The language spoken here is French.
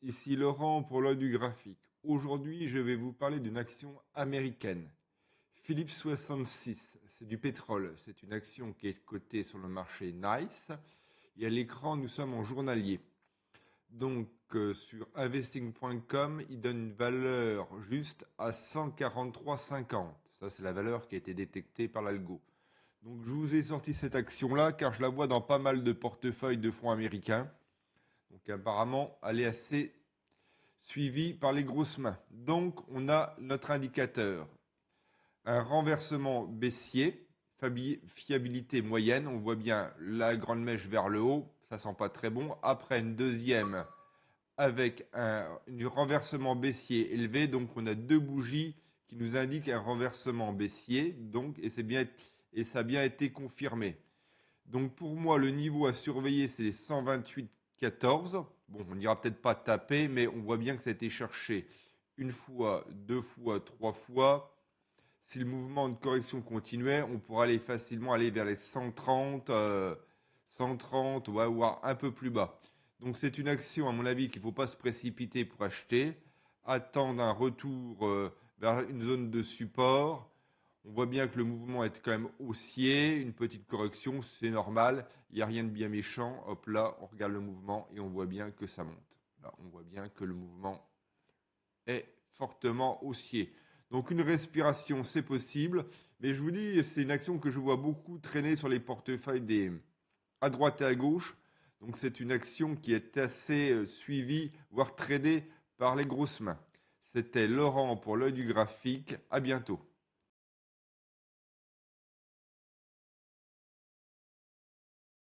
Ici Laurent pour l'œil du graphique. Aujourd'hui, je vais vous parler d'une action américaine. Phillips 66, c'est du pétrole. C'est une action qui est cotée sur le marché NYSE. Et à l'écran, nous sommes en journalier. Donc, sur investing.com, il donne une valeur juste à 143,50. Ça, c'est la valeur qui a été détectée par l'algo. Donc, je vous ai sorti cette action-là car je la vois dans pas mal de portefeuilles de fonds américains. Donc, apparemment, elle est assez suivi par les grosses mains. Donc, on a notre indicateur. Un renversement baissier, fiabilité moyenne. On voit bien la grande mèche vers le haut. Ça sent pas très bon. Après, une deuxième avec un renversement baissier élevé. Donc, on a deux bougies qui nous indiquent un renversement baissier. Donc, et ça a bien été confirmé. Donc pour moi, le niveau à surveiller, c'est les 128,14. Bon, on n'ira peut-être pas taper, mais on voit bien que ça a été cherché une fois, deux fois, trois fois. Si le mouvement de correction continuait, on pourrait aller facilement aller vers les 130, 130, ouais, voire un peu plus bas. Donc c'est une action, à mon avis, qu'il ne faut pas se précipiter pour acheter. Attendre un retour vers une zone de support. On voit bien que le mouvement est quand même haussier, une petite correction, c'est normal, il n'y a rien de bien méchant. Hop là, on regarde le mouvement et on voit bien que ça monte. Là, on voit bien que le mouvement est fortement haussier. Donc une respiration, c'est possible, mais je vous dis, c'est une action que je vois beaucoup traîner sur les portefeuilles à droite et à gauche. Donc c'est une action qui est assez suivie, voire tradée par les grosses mains. C'était Laurent pour l'œil du graphique. À bientôt.